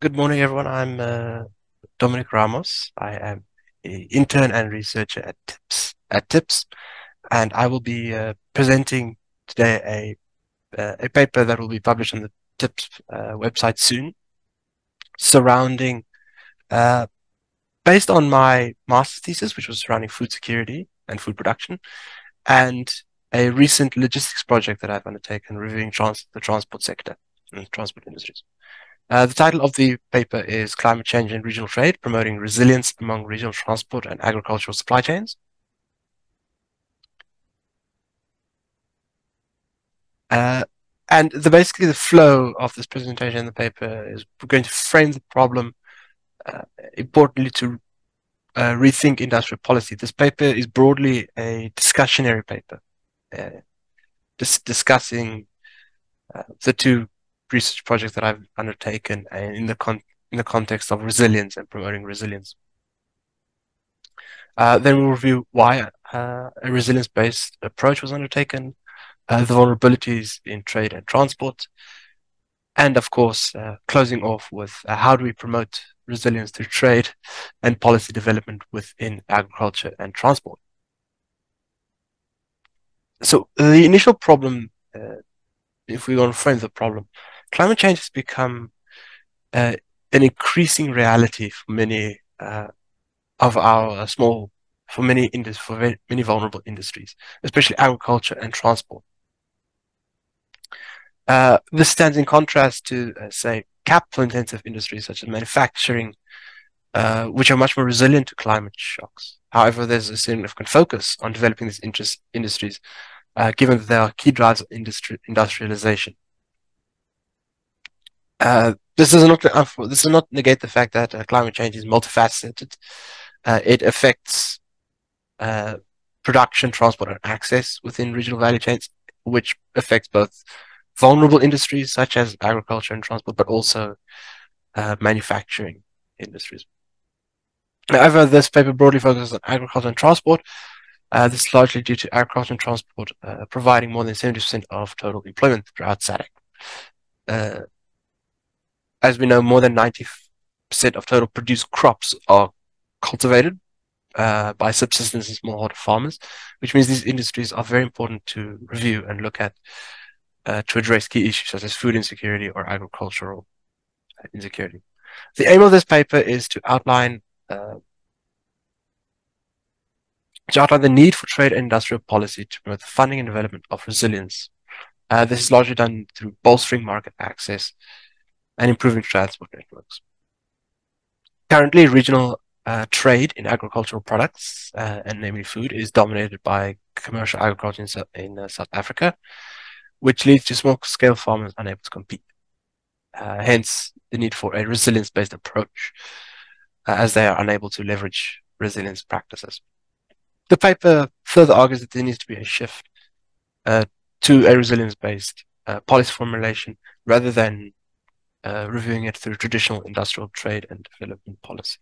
Good morning, everyone. I'm Dominic Ramos. I am an intern and researcher at TIPS, and I will be presenting today a paper that will be published on the TIPS website soon, surrounding uh, based on my master's thesis, which was surrounding food security and food production, and a recent logistics project that I've undertaken reviewing the transport sector and transport industries. The title of the paper is Climate Change and Regional Trade, Promoting Resilience Among Regional Transport and Agricultural Supply Chains. And basically the flow of this presentation in the paper is we're going to frame the problem, importantly to rethink industrial policy. This paper is broadly a discussionary paper, discussing the two research projects that I've undertaken in the context of resilience and promoting resilience. Then we'll review why a resilience-based approach was undertaken, the vulnerabilities in trade and transport, and of course, closing off with how do we promote resilience through trade and policy development within agriculture and transport. So the initial problem, if we want to frame the problem, climate change has become an increasing reality for many of our for many vulnerable industries, especially agriculture and transport. This stands in contrast to, say, capital-intensive industries such as manufacturing, which are much more resilient to climate shocks. However, there's a significant focus on developing these industries, given that they are key drivers of industrialization. This does not negate the fact that climate change is multifaceted. It affects production, transport, and access within regional value chains, which affects both vulnerable industries such as agriculture and transport, but also manufacturing industries. However, this paper broadly focuses on agriculture and transport. This is largely due to agriculture and transport providing more than 70% of total employment throughout SADC. As we know, more than 90% of total produced crops are cultivated by subsistence and smallholder farmers, which means these industries are very important to review and look at to address key issues such as food insecurity or agricultural insecurity. The aim of this paper is to outline the need for trade and industrial policy to promote the funding and development of resilience. This is largely done through bolstering market access and improving transport networks. Currently, regional trade in agricultural products, and namely food, is dominated by commercial agriculture in South Africa, which leads to small-scale farmers unable to compete. Hence, the need for a resilience-based approach, as they are unable to leverage resilience practices. The paper further argues that there needs to be a shift to a resilience-based policy formulation rather than reviewing it through traditional industrial trade and development policy.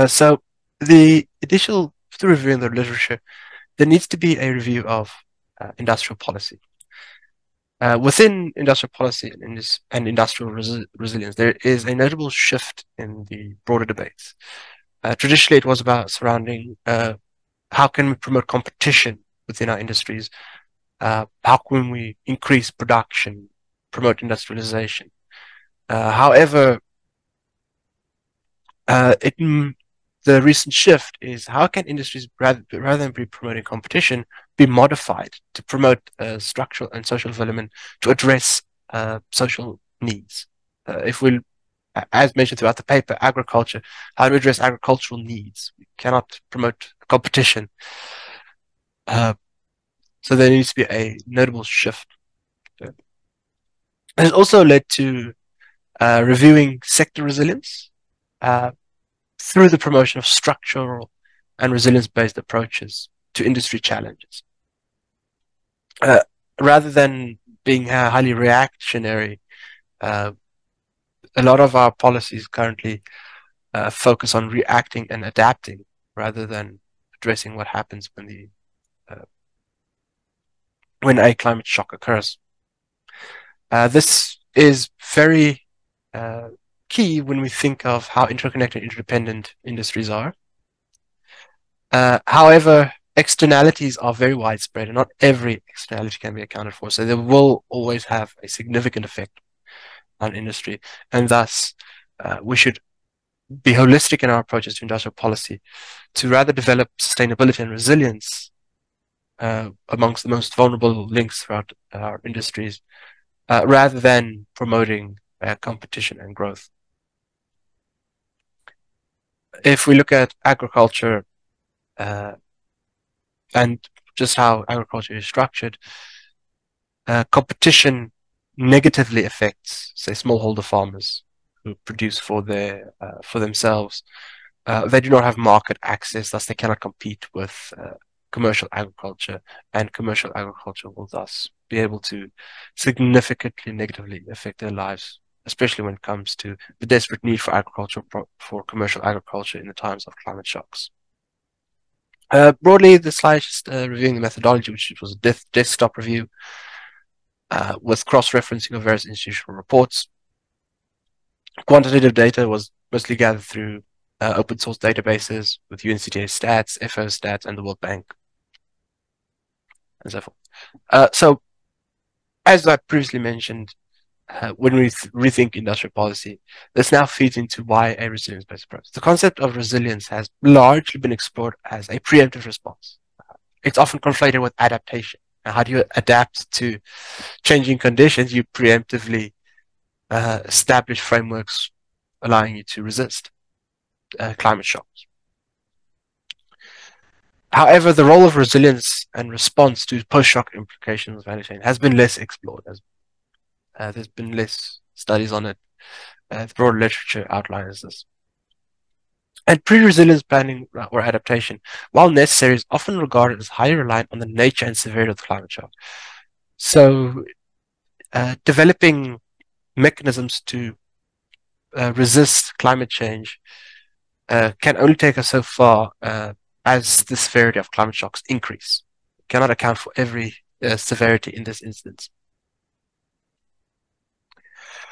So through reviewing the literature, there needs to be a review of industrial policy. Within industrial policy and industrial resilience, there is a notable shift in the broader debates. Traditionally, it was about surrounding how can we promote competition within our industries, how can we increase production, promote industrialization. However, the recent shift is how can industries, rather than be promoting competition, be modified to promote structural and social development to address social needs. If we, as mentioned throughout the paper, agriculture, how to address agricultural needs. We cannot promote competition. So there needs to be a notable shift. It has also led to reviewing sector resilience through the promotion of structural and resilience-based approaches to industry challenges. Rather than being highly reactionary, a lot of our policies currently focus on reacting and adapting rather than addressing what happens when a climate shock occurs. This is very key when we think of how interconnected, interdependent industries are. However, externalities are very widespread, and not every externality can be accounted for. So they will always have a significant effect on industry, and thus we should be holistic in our approaches to industrial policy to rather develop sustainability and resilience amongst the most vulnerable links throughout our industries, rather than promoting competition and growth. If we look at agriculture and just how agriculture is structured, competition negatively affects, say, smallholder farmers who produce for themselves. They do not have market access, thus they cannot compete with commercial agriculture, and commercial agriculture will thus be able to significantly negatively affect their lives, especially when it comes to the desperate need for agriculture, for commercial agriculture in the times of climate shocks. Broadly, the slide is just reviewing the methodology, which was a desktop review with cross-referencing of various institutional reports. Quantitative data was mostly gathered through open source databases with UNCTA stats, FAO stats, and the World Bank, and so forth. So, as I previously mentioned, when we rethink industrial policy, this now feeds into why a resilience-based approach. The concept of resilience has largely been explored as a preemptive response. It's often conflated with adaptation. Now, how do you adapt to changing conditions? You preemptively establish frameworks allowing you to resist climate shocks. However, the role of resilience and response to post-shock implications of value chain has been less explored. There's been less studies on it. The broad literature outlines this. And pre-resilience planning or adaptation, while necessary, is often regarded as highly reliant on the nature and severity of the climate shock. So, developing mechanisms to resist climate change can only take us so far as the severity of climate shocks increase. We cannot account for every severity in this instance.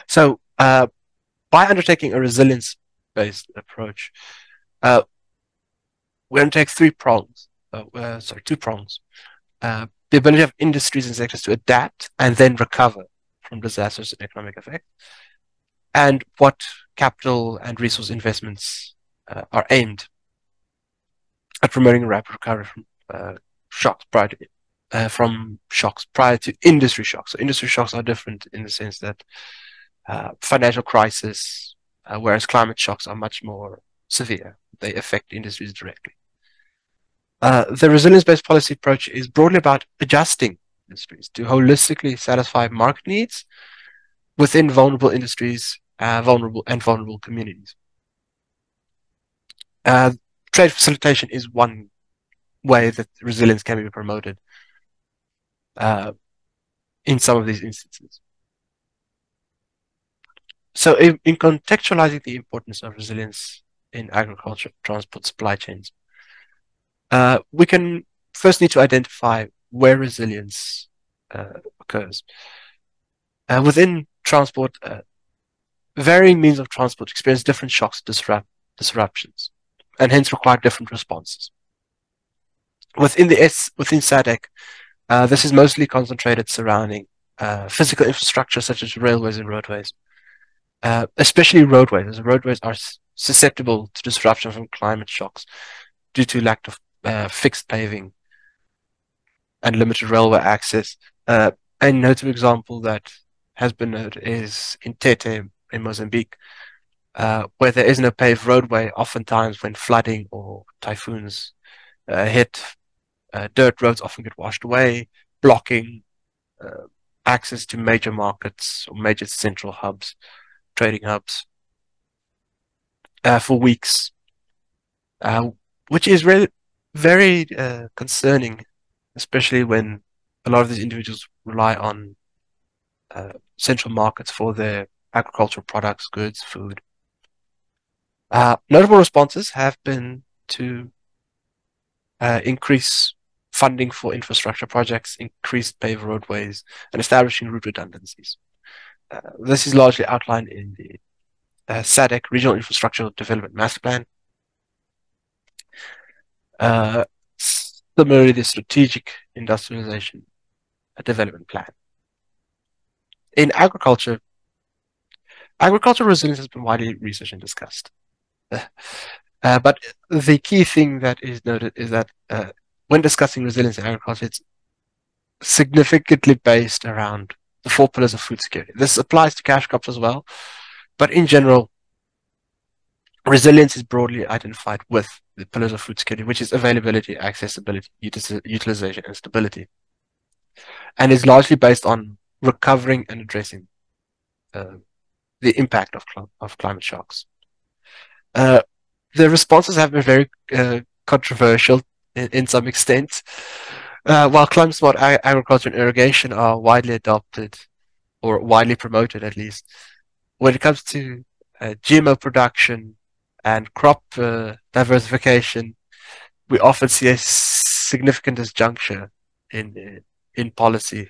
So, by undertaking a resilience-based approach, we're going to take two prongs. The ability of industries and sectors to adapt and then recover from disasters and economic effect, and what capital and resource investments are aimed at promoting a rapid recovery from shocks prior to industry shocks. So industry shocks are different in the sense that financial crisis, whereas climate shocks are much more severe. They affect industries directly. The resilience-based policy approach is broadly about adjusting industries to holistically satisfy market needs within vulnerable industries, vulnerable communities. Trade facilitation is one way that resilience can be promoted in some of these instances. So in contextualizing the importance of resilience in agriculture, transport, supply chains, we can first need to identify where resilience occurs. Within transport, varying means of transport experience different shocks, disruptions, and hence require different responses. Within SADC, this is mostly concentrated surrounding physical infrastructure such as railways and roadways, especially roadways, as roadways are susceptible to disruption from climate shocks due to lack of fixed paving and limited railway access. A notable example that has been noted is in Tete in Mozambique, where there is no paved roadway. Oftentimes when flooding or typhoons hit, dirt roads often get washed away, blocking access to major markets or major central hubs, trading hubs, for weeks, which is really very concerning, especially when a lot of these individuals rely on central markets for their agricultural products, goods, food. Notable responses have been to increase funding for infrastructure projects, increased paved roadways, and establishing route redundancies. This is largely outlined in the SADC Regional Infrastructure Development Master Plan. Similarly, the Strategic Industrialisation Development Plan. In agriculture, agricultural resilience has been widely researched and discussed. But the key thing that is noted is that when discussing resilience in agriculture, it's significantly based around the 4 pillars of food security. This applies to cash crops as well, but in general, resilience is broadly identified with the pillars of food security, which is availability, accessibility, utilization, and stability, and is largely based on recovering and addressing the impact of climate shocks. The responses have been very controversial in some extent. While climate smart agriculture and irrigation are widely adopted, or widely promoted at least, when it comes to GMO production and crop diversification, we often see a significant disjuncture in policy,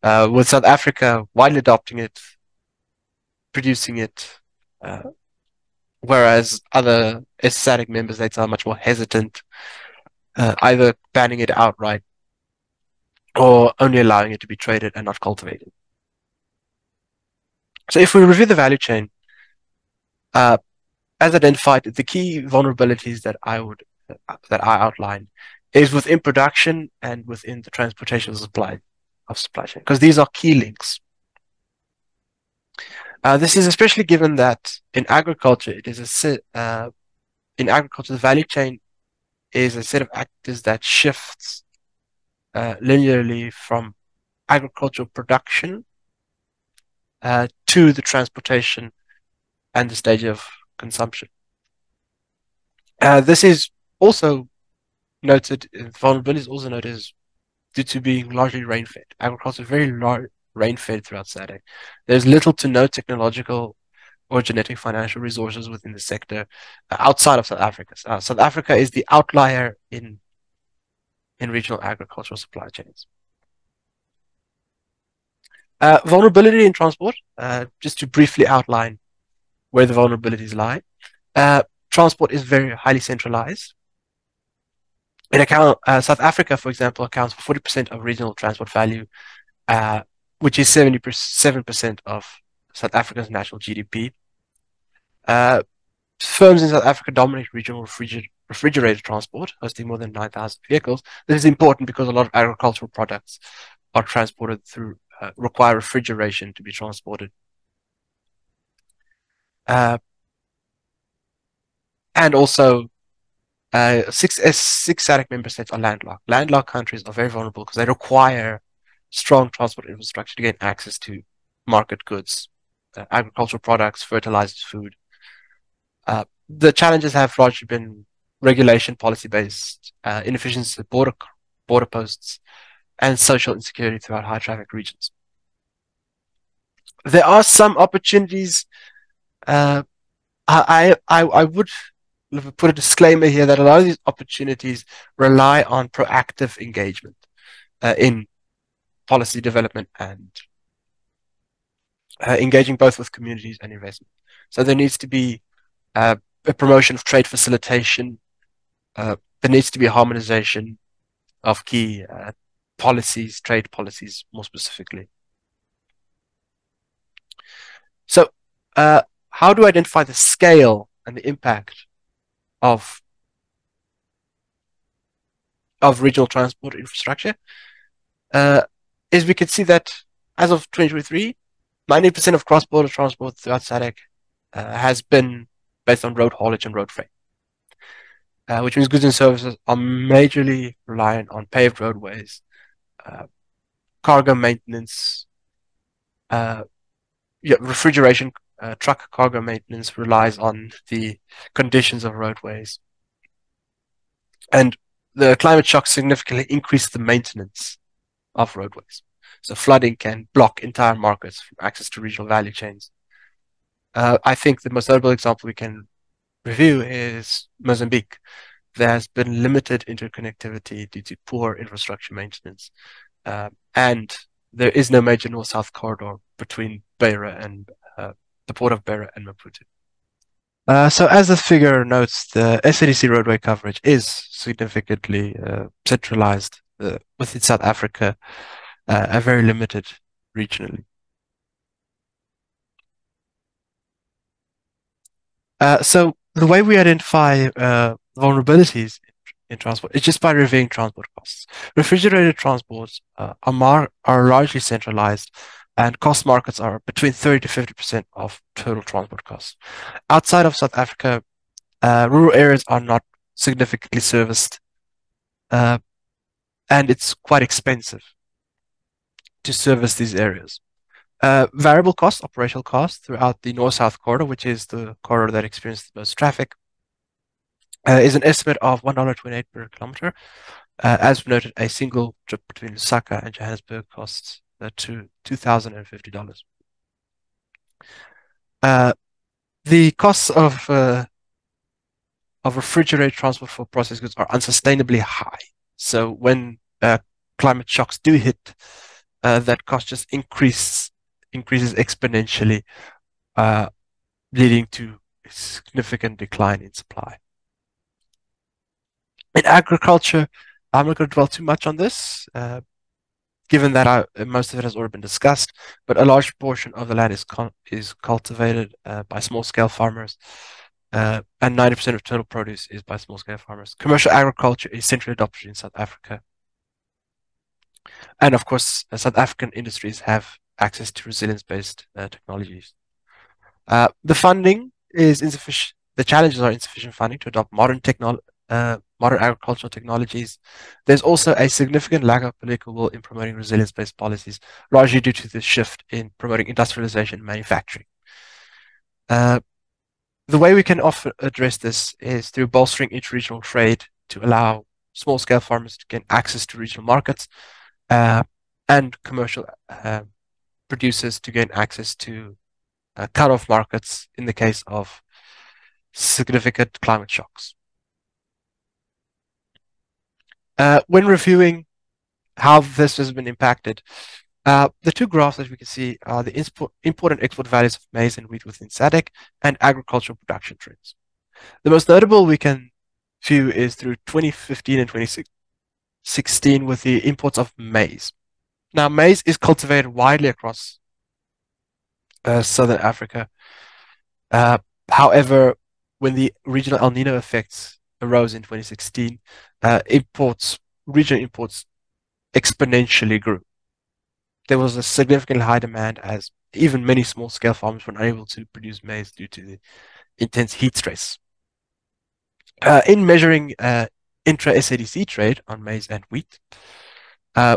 with South Africa widely adopting it, producing it, whereas other SADC member states are much more hesitant, either banning it outright or only allowing it to be traded and not cultivated. So if we review the value chain, as identified, the key vulnerabilities that I outlined is within production and within the transportation of supply chain, because these are key links. This is especially given that in agriculture, the value chain is a set of actors that shifts linearly from agricultural production to the transportation and the stage of consumption. This is also noted, vulnerability is also noted as due to being largely rain-fed. Agriculture is very rain-fed throughout SADC. There's little to no technological or genetic financial resources within the sector outside of South Africa. South Africa is the outlier in regional agricultural supply chains. Vulnerability in transport, just to briefly outline where the vulnerabilities lie. Transport is very highly centralized. South Africa, for example, accounts for 40% of regional transport value, which is 77% of South Africa's national GDP. Firms in South Africa dominate regional refrigerated transport, hosting more than 9,000 vehicles. This is important because a lot of agricultural products are transported through, require refrigeration to be transported. And also, six SADC member states are landlocked. Landlocked countries are very vulnerable because they require strong transport infrastructure to gain access to market goods, agricultural products, fertilizers, food. The challenges have largely been regulation, policy-based, inefficiency at border posts, and social insecurity throughout high-traffic regions. There are some opportunities. I would put a disclaimer here that a lot of these opportunities rely on proactive engagement in policy development and engaging both with communities and investment. So there needs to be a promotion of trade facilitation. There needs to be a harmonization of key policies, trade policies more specifically. So how do I identify the scale and the impact of regional transport infrastructure? Is we can see that as of 2023, 90% of cross-border transport throughout SADC has been based on road haulage and road freight, which means goods and services are majorly reliant on paved roadways, cargo maintenance, refrigeration, truck cargo maintenance relies on the conditions of roadways. And the climate shock significantly increased the maintenance of roadways. So flooding can block entire markets from access to regional value chains. I think the most notable example we can review is Mozambique. There has been limited interconnectivity due to poor infrastructure maintenance, and there is no major north-south corridor between Beira and the port of Beira and Maputo. So as the figure notes, the SADC roadway coverage is significantly centralized within South Africa, and very limited regionally. So the way we identify vulnerabilities in transport is just by reviewing transport costs. Refrigerated transports are largely centralized, and cost markets are between 30 to 50% of total transport costs. Outside of South Africa, rural areas are not significantly serviced, and it's quite expensive to service these areas. Variable costs, operational costs throughout the north-south corridor, which is the corridor that experiences the most traffic, is an estimate of $1.28 per kilometer. As noted, a single trip between Lusaka and Johannesburg costs to $2,050. The costs of refrigerated transport for processed goods are unsustainably high. So when climate shocks do hit, that cost just increases exponentially, leading to a significant decline in supply. In agriculture, I'm not going to dwell too much on this, given that most of it has already been discussed, but a large portion of the land is cultivated by small-scale farmers, and 90% of total produce is by small-scale farmers. Commercial agriculture is centrally adopted in South Africa. And of course, South African industries have access to resilience-based technologies. The funding is insufficient. The challenges are insufficient funding to adopt modern agricultural technologies. There's also a significant lack of political will in promoting resilience-based policies, largely due to the shift in promoting industrialization and manufacturing. The way we can often address this is through bolstering interregional trade to allow small-scale farmers to gain access to regional markets, and commercial producers to gain access to cut-off markets in the case of significant climate shocks. When reviewing how this has been impacted, the two graphs that we can see are the import and export values of maize and wheat within SADC and agricultural production trends. The most notable we can view is through 2015 and 2016 with the imports of maize. Now, maize is cultivated widely across southern Africa. However, when the regional El Nino effects arose in 2016, regional imports exponentially grew. There was a significantly high demand, as even many small-scale farmers were unable to produce maize due to the intense heat stress. In measuring intra-SADC trade on maize and wheat,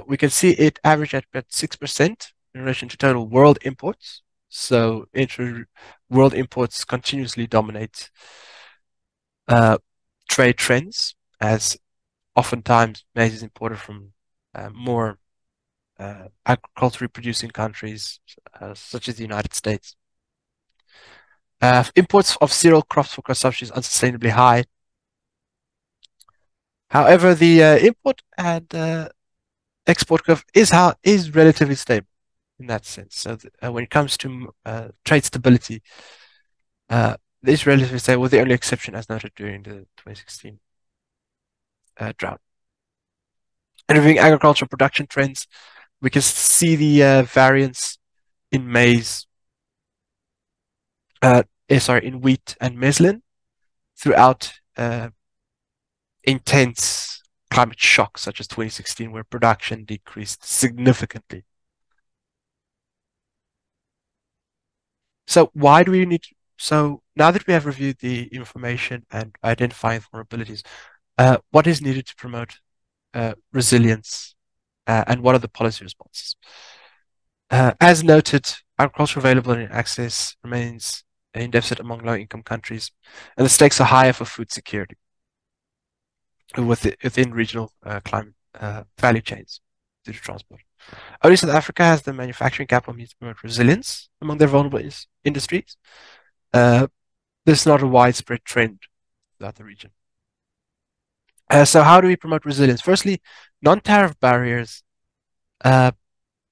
we can see it averaged at about 6% in relation to total world imports. So world imports continuously dominate trade trends, as oftentimes maize is imported from more agriculturally producing countries, such as the United States. Imports of cereal crops for consumption is unsustainably high. However, the import and export curve is relatively stable in that sense. So when it comes to trade stability, it's relatively stable, with the only exception as noted during the 2016 drought. And reviewing agricultural production trends, we can see the variance in maize, in wheat and meslin throughout intense climate shocks such as 2016, where production decreased significantly. So why do we need to, so now that we have reviewed the information and identifying vulnerabilities, what is needed to promote resilience, and what are the policy responses? As noted, agricultural availability and access remains in deficit among low-income countries, and the stakes are higher for food security within regional climate value chains due to transport. Only South Africa has the manufacturing capital needs to promote resilience among their vulnerable industries. This is not a widespread trend throughout the region. So how do we promote resilience? Firstly, non-tariff barriers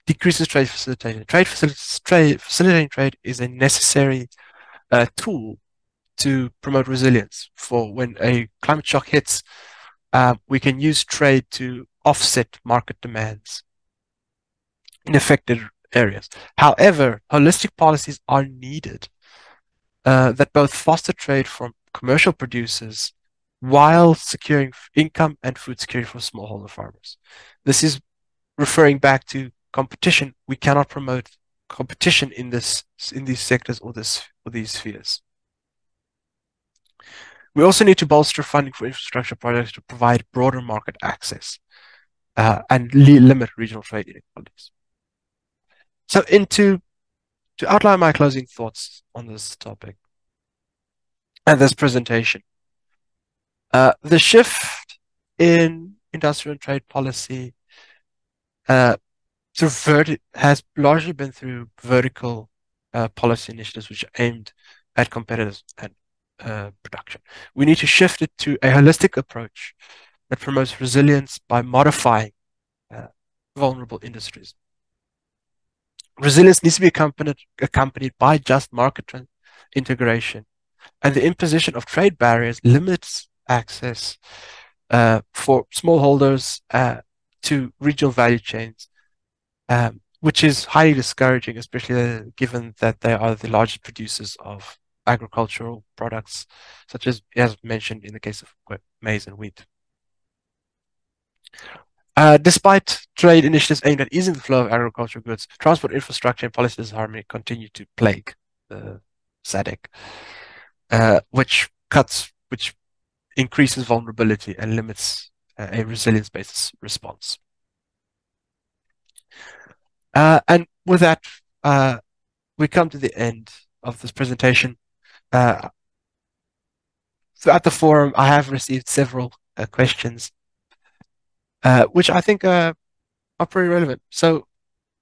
decreases trade facilitation. Facilitating trade is a necessary tool to promote resilience. For when a climate shock hits, we can use trade to offset market demands in affected areas. However, holistic policies are needed that both foster trade from commercial producers while securing income and food security for smallholder farmers. This is referring back to competition. We cannot promote competition in these sectors or these spheres. We also need to bolster funding for infrastructure projects to provide broader market access and limit regional trade inequalities. So to outline my closing thoughts on this topic and this presentation, the shift in industrial and trade policy has largely been through vertical policy initiatives which are aimed at competitors and production. We need to shift it to a holistic approach that promotes resilience by modifying vulnerable industries. Resilience needs to be accompanied by just market integration, and the imposition of trade barriers limits access for smallholders to regional value chains, which is highly discouraging, especially given that they are the largest producers of agricultural products, such as mentioned in the case of maize and wheat. Despite trade initiatives aimed at easing the flow of agricultural goods, transport infrastructure and policy disharmony continue to plague the SADC, which increases vulnerability and limits a resilience-based response. And with that, we come to the end of this presentation. Throughout the forum, I have received several questions, which I think are pretty relevant. So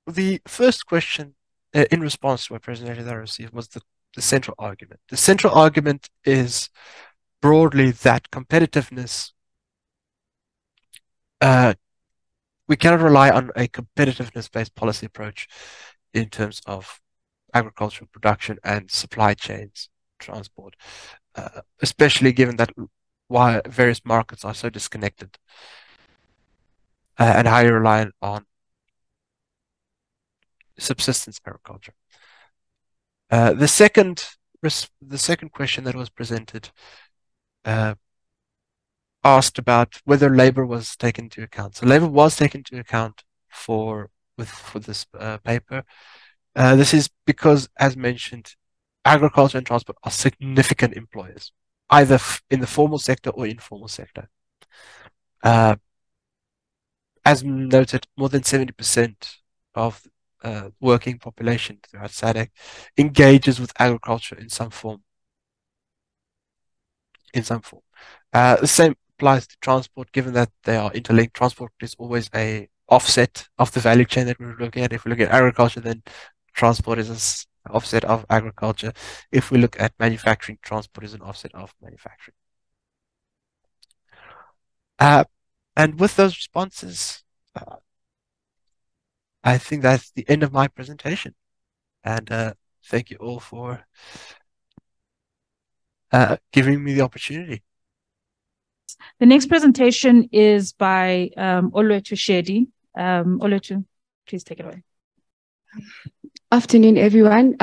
the first question in response to a presentation that I received was the central argument. The central argument is broadly that competitiveness, we cannot rely on a competitiveness-based policy approach in terms of agricultural production and supply chains, transport, especially given that why various markets are so disconnected and highly reliant on subsistence agriculture. The second question that was presented asked about whether labor was taken into account. So labor was taken into account for this paper. This is because, as mentioned, agriculture and transport are significant employers, either in the formal sector or informal sector. As noted, more than 70% of working population throughout SADC engages with agriculture in some form. The same applies to transport, given that they are interlinked. Transport is always a offset of the value chain that we're looking at. If we look at agriculture, then transport is an offset of agriculture. If we look at manufacturing, transport is an offset of manufacturing. And with those responses, I think that's the end of my presentation. And thank you all for giving me the opportunity. The next presentation is by Olwethu Shedi. Olwethu, please take it away. Afternoon, everyone.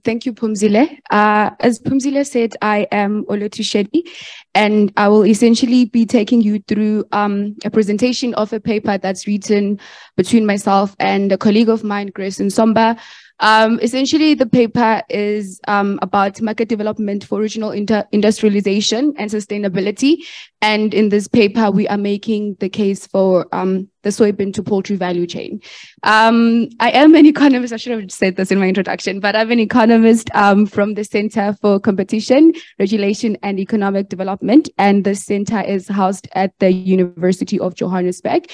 Thank you, Phumzile. As Phumzile said, I am Olwethu Shedi, and I will essentially be taking you through a presentation of a paper that's written between myself and a colleague of mine, Grace Nsomba. Essentially, the paper is about market development for regional industrialization and sustainability. And in this paper, we are making the case for the soybean to poultry value chain. I am an economist. I should have said this in my introduction, but I'm an economist from the Center for Competition, Regulation and Economic Development. And the center is housed at the University of Johannesburg.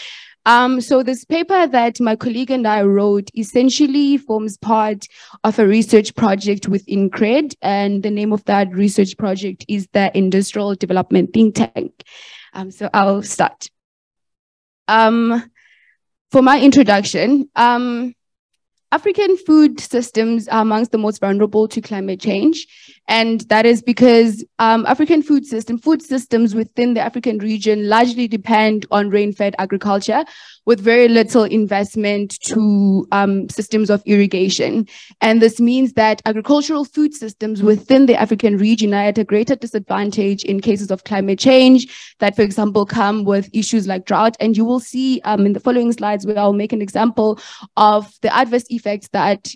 So this paper that my colleague and I wrote essentially forms part of a research project within CRED, and the name of that research project is the Industrial Development Think Tank. So I'll start. For my introduction, African food systems are amongst the most vulnerable to climate change. And that is because African food systems within the African region largely depend on rain-fed agriculture with very little investment to systems of irrigation. And this means that agricultural food systems within the African region are at a greater disadvantage in cases of climate change that, for example, come with issues like drought. And you will see in the following slides where I'll make an example of the adverse effects that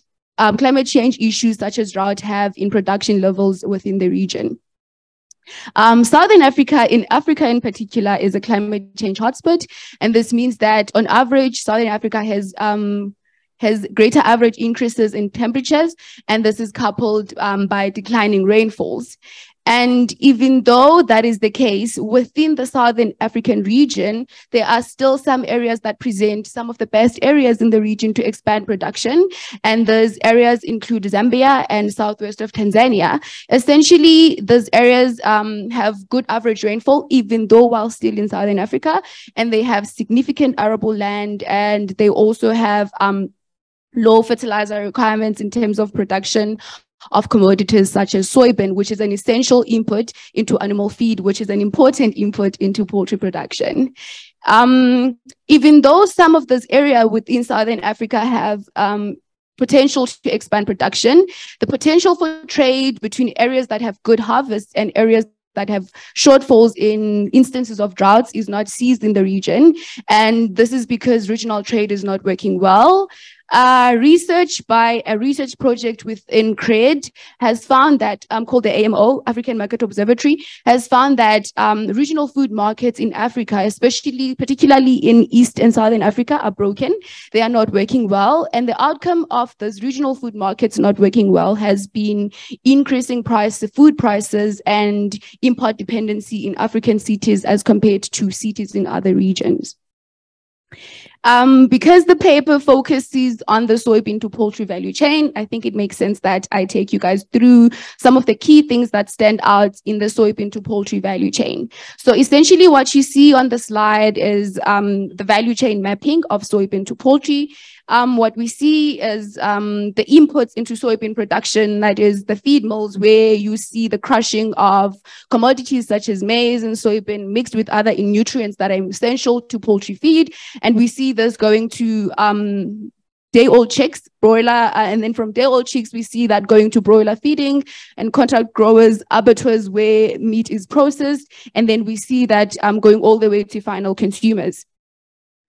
climate change issues such as drought have in production levels within the region. Southern Africa in particular is a climate change hotspot, and this means that on average, Southern Africa has greater average increases in temperatures, and this is coupled by declining rainfalls. And even though that is the case, within the Southern African region, there are still some areas that present some of the best areas in the region to expand production. And those areas include Zambia and southwest of Tanzania. Essentially, those areas have good average rainfall, even though while still in Southern Africa, and they have significant arable land, and they also have low fertilizer requirements in terms of production of commodities such as soybean, which is an essential input into animal feed, which is an important input into poultry production. Even though some of this area within Southern Africa have potential to expand production, the potential for trade between areas that have good harvests and areas that have shortfalls in instances of droughts is not seized in the region. And this is because regional trade is not working well. Research by a research project within CRED has found that, called the AMO, African Market Observatory, has found that regional food markets in Africa, particularly in East and Southern Africa, are broken. They are not working well. And the outcome of those regional food markets not working well has been increasing food prices and import dependency in African cities as compared to cities in other regions. Because the paper focuses on the soybean to poultry value chain, I think it makes sense that I take you guys through some of the key things that stand out in the soybean to poultry value chain. So essentially what you see on the slide is the value chain mapping of soybean to poultry. What we see is the inputs into soybean production, that is the feed mills, where you see the crushing of commodities such as maize and soybean mixed with other nutrients that are essential to poultry feed. And we see this going to day-old chicks, broiler, and then from day-old chicks, we see that going to broiler feeding and contract growers, abattoirs where meat is processed. And then we see that going all the way to final consumers.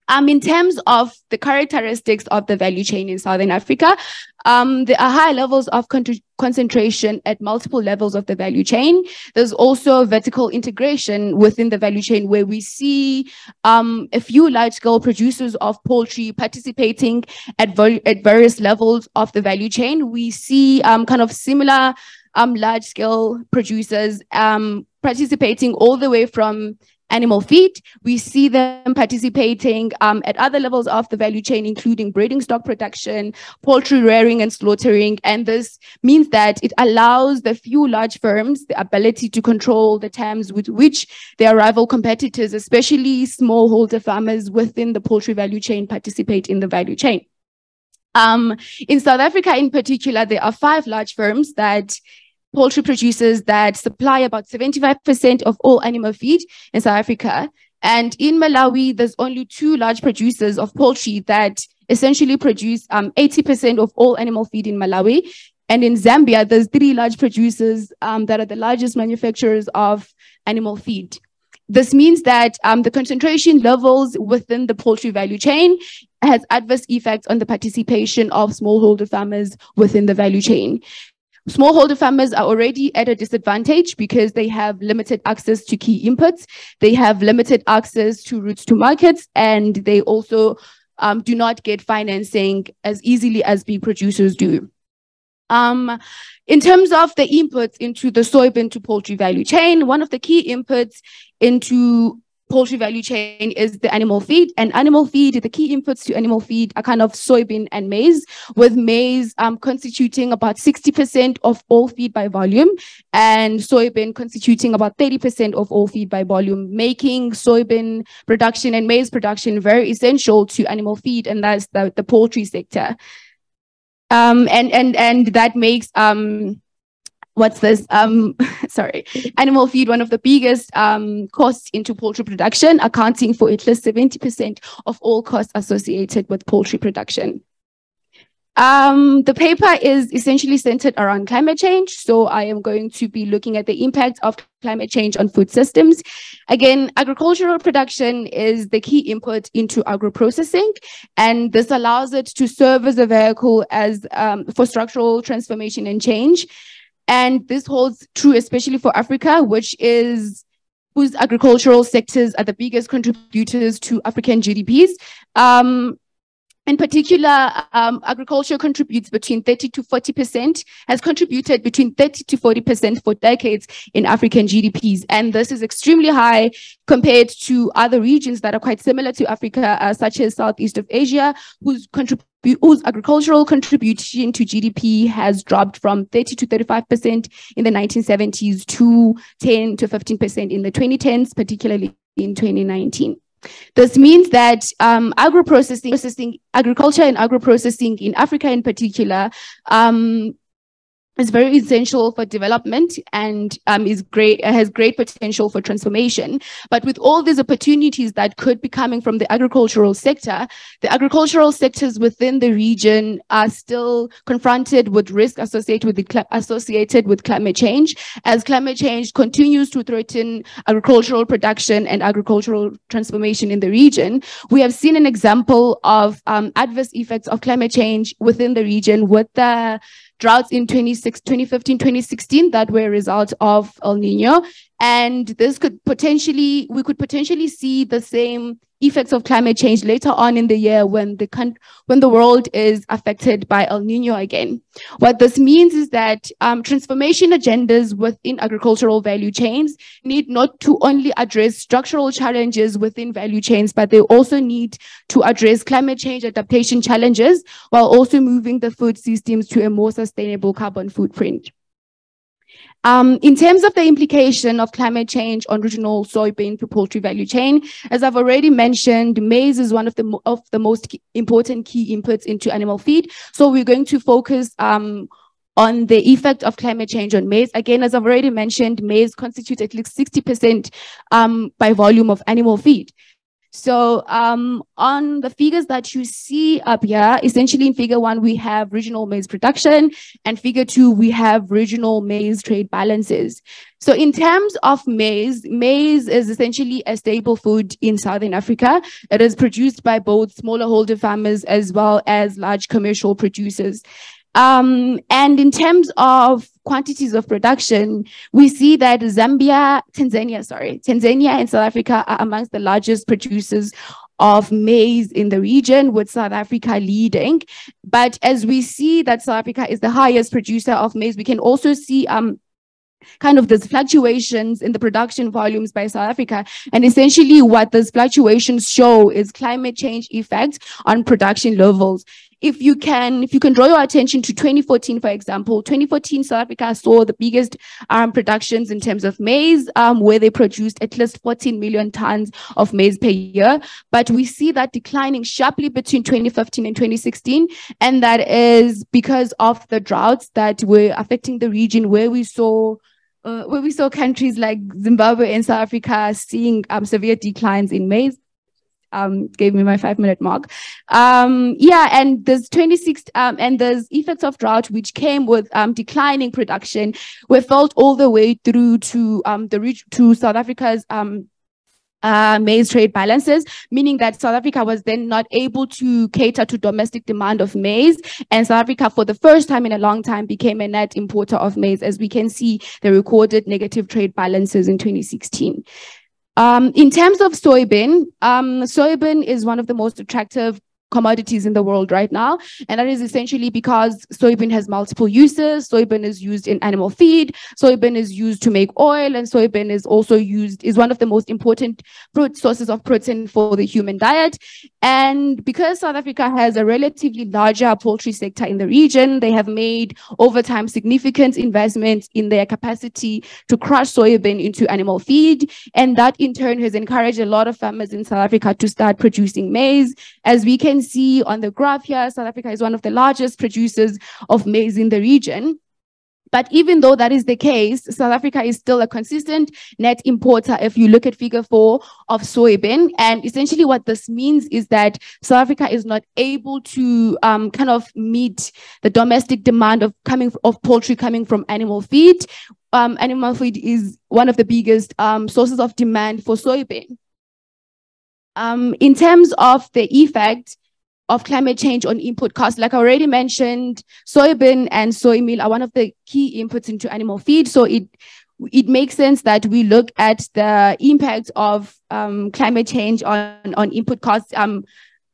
In terms of the characteristics of the value chain in Southern Africa, there are high levels of concentration at multiple levels of the value chain. There's also vertical integration within the value chain where we see a few large-scale producers of poultry participating at various levels of the value chain. We see kind of similar large-scale producers participating all the way from animal feed. We see them participating at other levels of the value chain, including breeding stock production, poultry rearing and slaughtering. And this means that it allows the few large firms the ability to control the terms with which their rival competitors, especially smallholder farmers within the poultry value chain, participate in the value chain. In South Africa in particular, there are 5 large firms poultry producers that supply about 75% of all animal feed in South Africa. And in Malawi, there's only 2 large producers of poultry that essentially produce 80% of all animal feed in Malawi. And in Zambia, there's 3 large producers that are the largest manufacturers of animal feed. This means that the concentration levels within the poultry value chain has adverse effects on the participation of smallholder farmers within the value chain. Smallholder farmers are already at a disadvantage because they have limited access to key inputs. They have limited access to routes to markets, and they also do not get financing as easily as big producers do. In terms of the inputs into the soybean to poultry value chain, one of the key inputs into poultry value chain is the animal feed. And animal feed, the key inputs to animal feed are kind of soybean and maize, with maize constituting about 60% of all feed by volume, and soybean constituting about 30% of all feed by volume, making soybean production and maize production very essential to animal feed, and that's the poultry sector. And that makes what's this? Sorry, animal feed one of the biggest costs into poultry production, accounting for at least 70% of all costs associated with poultry production. The paper is essentially centered around climate change. So I am going to be looking at the impact of climate change on food systems. Again, agricultural production is the key input into agro-processing, and this allows it to serve as a vehicle as for structural transformation and change. And this holds true especially for Africa, whose agricultural sectors are the biggest contributors to African GDPs. In particular, agriculture contributes between 30 to 40%, has contributed between 30 to 40% for decades in African GDPs. And this is extremely high compared to other regions that are quite similar to Africa, such as Southeast of Asia, whose agricultural contribution to GDP has dropped from 30 to 35% in the 1970s to 10 to 15% in the 2010s, particularly in 2019. This means that agriculture and agro-processing in Africa in particular is very essential for development and has great potential for transformation. But with all these opportunities that could be coming from the agricultural sector, the agricultural sectors within the region are still confronted with risk associated with climate change, as climate change continues to threaten agricultural production and agricultural transformation in the region. We have seen an example of adverse effects of climate change within the region with the droughts in 2015, 2016 that were a result of El Nino. And we could potentially see the same effects of climate change later on in the year when the world is affected by El Nino again. What this means is that transformation agendas within agricultural value chains need not to only address structural challenges within value chains, but they also need to address climate change adaptation challenges while also moving the food systems to a more sustainable carbon footprint. In terms of the implication of climate change on regional soybean to poultry value chain, as I've already mentioned, maize is one of the most important key inputs into animal feed. So we're going to focus on the effect of climate change on maize. Again, as I've already mentioned, maize constitutes at least 60% by volume of animal feed. So on the figures that you see up here, essentially in figure 1, we have regional maize production, and figure 2, we have regional maize trade balances. So in terms of maize is essentially a staple food in Southern Africa. It is produced by both smallholder farmers as well as large commercial producers. And in terms of quantities of production, we see that Tanzania and South Africa are amongst the largest producers of maize in the region, with South Africa leading. But as we see that South Africa is the highest producer of maize, we can also see kind of these fluctuations in the production volumes by South Africa. And essentially what these fluctuations show is climate change effects on production levels. If you can draw your attention to 2014, for example, 2014, South Africa saw the biggest productions in terms of maize, where they produced at least 14 million tons of maize per year. But we see that declining sharply between 2015 and 2016. And that is because of the droughts that were affecting the region, where we saw countries like Zimbabwe and South Africa seeing severe declines in maize. Gave me my 5-minute mark. And there's and there's effects of drought which came with declining production were felt all the way through to South Africa's maize trade balances, meaning that South Africa was then not able to cater to domestic demand of maize, and South Africa for the first time in a long time became a net importer of maize. As we can see, they recorded negative trade balances in 2016. In terms of soybean, soybean is one of the most attractive commodities in the world right now, and that is essentially because soybean has multiple uses. Soybean is used in animal feed, soybean is used to make oil, and soybean is also is one of the most important sources of protein for the human diet. And because South Africa has a relatively larger poultry sector in the region, they have made over time significant investments in their capacity to crush soybean into animal feed. And that in turn has encouraged a lot of farmers in South Africa to start producing maize. As we can see on the graph here, South Africa is one of the largest producers of maize in the region. But even though that is the case, South Africa is still a consistent net importer if you look at figure 4 of soybean. And essentially what this means is that South Africa is not able to kind of meet the domestic demand of poultry coming from animal feed. Animal feed is one of the biggest sources of demand for soybean. In terms of the effect of climate change on input costs, like I already mentioned, soybean and soy meal are one of the key inputs into animal feed. So it makes sense that we look at the impact of climate change on input costs, kind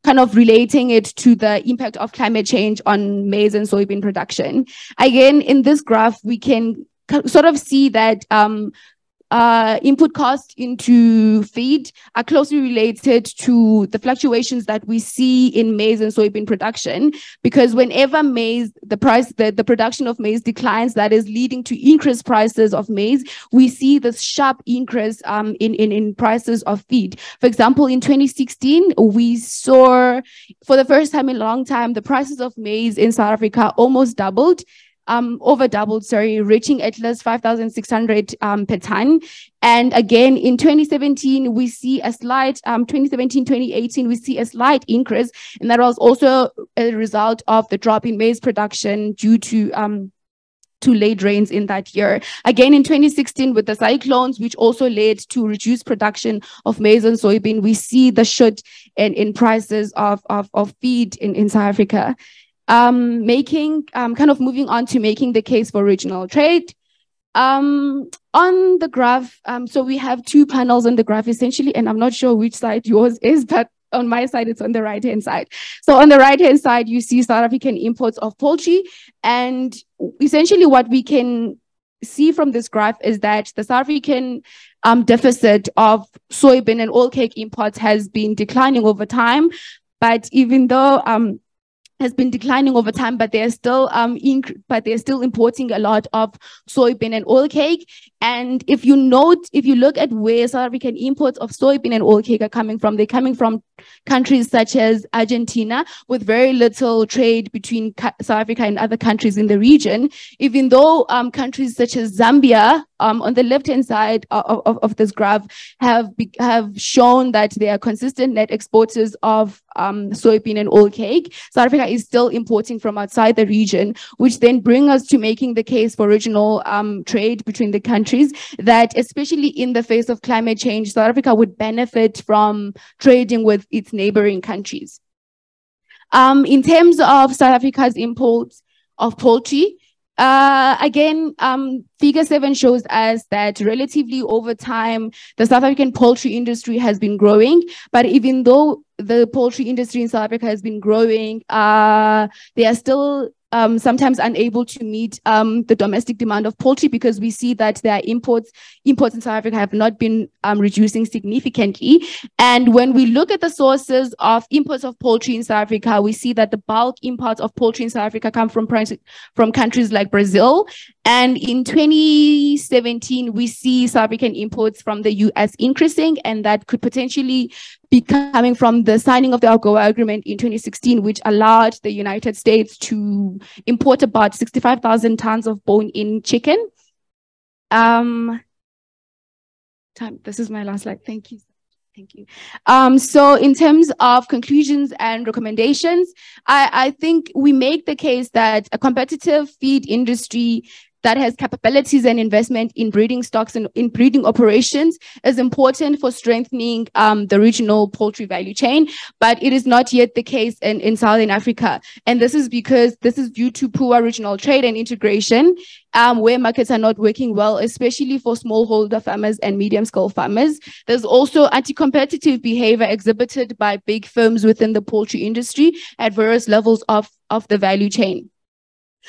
of relating it to the impact of climate change on maize and soybean production. Again, in this graph, we can sort of see that input costs into feed are closely related to the fluctuations that we see in maize and soybean production, because whenever maize, the production of maize declines, that is leading to increased prices of maize, we see this sharp increase in prices of feed. For example, in 2016, we saw for the first time in a long time, the prices of maize in South Africa almost doubled. Over doubled, reaching at least 5,600 per ton. And again, in 2017, we see a slight, 2017-2018, we see a slight increase. And that was also a result of the drop in maize production due to late rains in that year. Again, in 2016, with the cyclones, which also led to reduced production of maize and soybean, we see the shoot in prices of feed in South Africa. Kind of moving on to making the case for regional trade. On the graph, so we have two panels on the graph essentially, and I'm not sure which side yours is, but on my side, it's on the right-hand side. So on the right-hand side, you see South African imports of poultry. And essentially what we can see from this graph is that the South African deficit of soybean and oilcake imports has been declining over time. But even though has been declining over time, but they're still importing a lot of soybean and oilcake. And if you look at where South African imports of soybean and oilcake are coming from, they're coming from countries such as Argentina, with very little trade between South Africa and other countries in the region. Even though countries such as Zambia, on the left-hand side of this graph, have shown that they are consistent net exporters of soybean and oilcake, South Africa is still importing from outside the region, which then brings us to making the case for regional trade between the countries, that especially in the face of climate change, South Africa would benefit from trading with its neighboring countries. In terms of South Africa's imports of poultry, again, figure 7 shows us that relatively over time, the South African poultry industry has been growing. But even though the poultry industry in South Africa has been growing, they are still sometimes unable to meet the domestic demand of poultry, because we see that their imports in South Africa have not been reducing significantly. And when we look at the sources of imports of poultry in South Africa, we see that the bulk imports of poultry in South Africa come from countries like Brazil. And in 2017, we see South African imports from the US increasing, and that could potentially be coming from the signing of the AGOA agreement in 2016, which allowed the United States to import about 65,000 tons of bone-in chicken. This is my last slide. Thank you. Thank you. So in terms of conclusions and recommendations, I think we make the case that a competitive feed industry that has capabilities and investment in breeding stocks and in breeding operations is important for strengthening the regional poultry value chain, but it is not yet the case in Southern Africa. And this is because this is due to poor regional trade and integration, where markets are not working well, especially for smallholder farmers and medium-scale farmers. There's also anti-competitive behavior exhibited by big firms within the poultry industry at various levels of the value chain.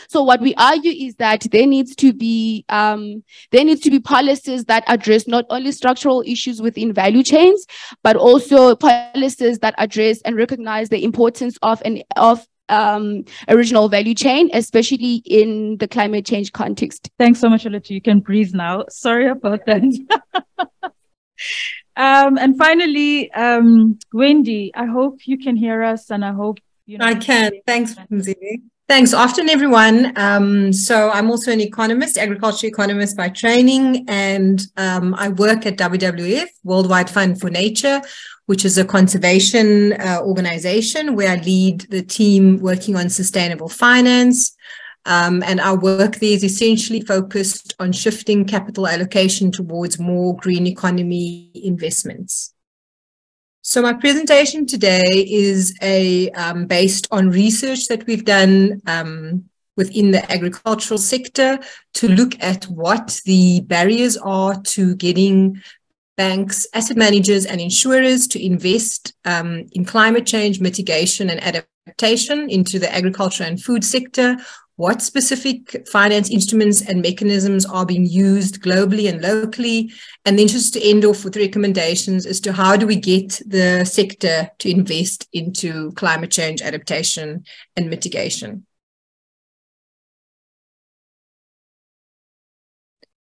So what we argue is that there needs to be policies that address not only structural issues within value chains, but also policies that address and recognize the importance of original value chain, especially in the climate change context. Thanks so much, Olwethu. You can breathe now. Sorry about that. And finally, Wendy, I hope you can hear us, and I hope you know. I can. Thanks, Phumzile. Thanks. Afternoon, everyone. So I'm also an economist, agriculture economist by training, and I work at WWF, Worldwide Fund for Nature, which is a conservation organization where I lead the team working on sustainable finance. And our work there is essentially focused on shifting capital allocation towards more green economy investments. So my presentation today is based on research that we've done within the agricultural sector to look at what the barriers are to getting banks, asset managers, and insurers to invest in climate change mitigation and adaptation into the agriculture and food sector. What specific finance instruments and mechanisms are being used globally and locally, and then just to end off with recommendations as to how do we get the sector to invest into climate change adaptation and mitigation.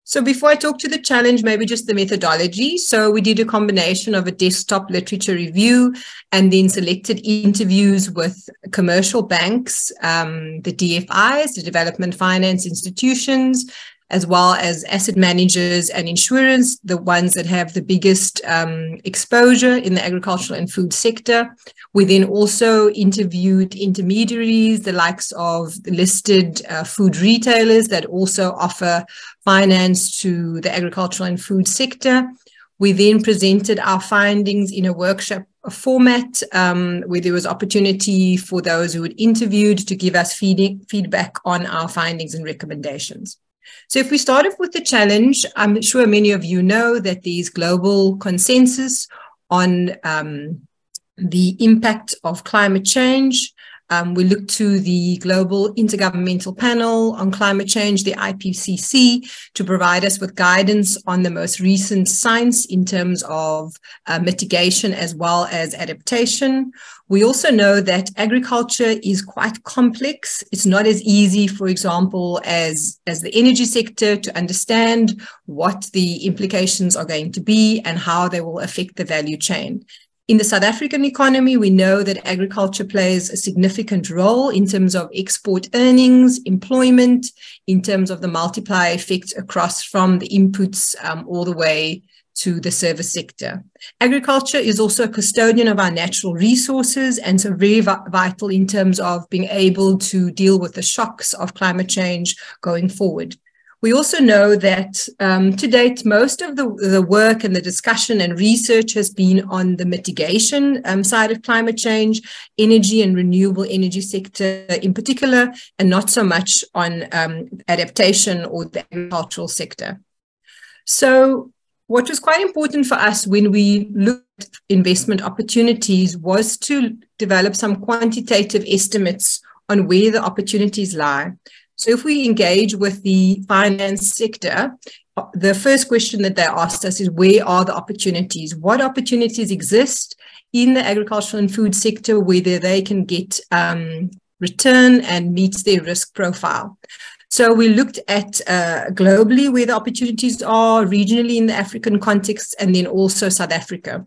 So before I talk to the challenge, maybe just the methodology. So we did a combination of a desktop literature review and then selected interviews with commercial banks, the DFIs, the development finance institutions, as well as asset managers and insurers, the ones that have the biggest exposure in the agricultural and food sector. We then also interviewed intermediaries, the likes of the listed food retailers that also offer finance to the agricultural and food sector. We then presented our findings in a workshop format where there was opportunity for those who had interviewed to give us feedback on our findings and recommendations. So if we start off with the challenge, I'm sure many of you know that there's global consensus on the impact of climate change. We look to the Global Intergovernmental Panel on Climate Change, the IPCC, to provide us with guidance on the most recent science in terms of mitigation as well as adaptation. We also know that agriculture is quite complex. It's not as easy, for example, as the energy sector to understand what the implications are going to be and how they will affect the value chain. In the South African economy, we know that agriculture plays a significant role in terms of export earnings, employment, in terms of the multiplier effect across from the inputs all the way to the service sector. Agriculture is also a custodian of our natural resources, and so very vital in terms of being able to deal with the shocks of climate change going forward. We also know that to date, most of the work and the discussion and research has been on the mitigation side of climate change, energy and renewable energy sector in particular, and not so much on adaptation or the agricultural sector. So what was quite important for us when we looked at investment opportunities was to develop some quantitative estimates on where the opportunities lie. So if we engage with the finance sector, the first question that they asked us is, where are the opportunities? What opportunities exist in the agricultural and food sector where they can get return and meets their risk profile? So we looked at globally where the opportunities are, regionally in the African context, and then also South Africa.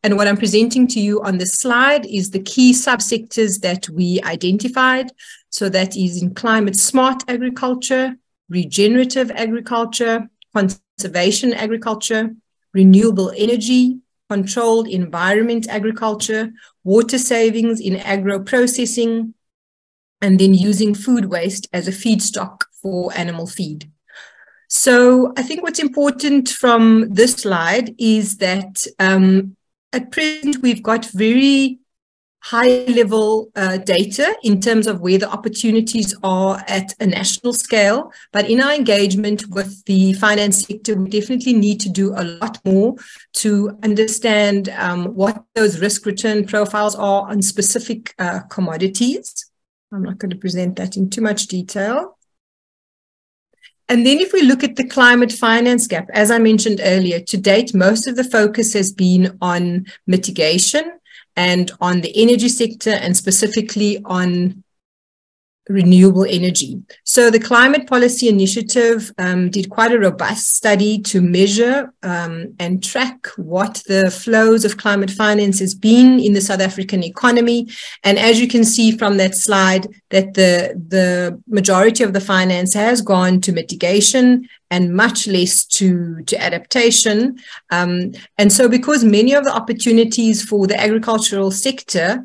And what I'm presenting to you on this slide is the key subsectors that we identified. So that is in climate smart agriculture, regenerative agriculture, conservation agriculture, renewable energy, controlled environment agriculture, water savings in agro-processing, and then using food waste as a feedstock for animal feed. So I think what's important from this slide is that at present, we've got very high-level data in terms of where the opportunities are at a national scale. But in our engagement with the finance sector, we definitely need to do a lot more to understand what those risk-return profiles are on specific commodities. I'm not going to present that in too much detail. And then if we look at the climate finance gap, as I mentioned earlier, to date, most of the focus has been on mitigation and on the energy sector, and specifically on renewable energy. So the Climate Policy Initiative did quite a robust study to measure and track what the flows of climate finance has been in the South African economy. And as you can see from that slide, that the majority of the finance has gone to mitigation and much less to adaptation. And so because many of the opportunities for the agricultural sector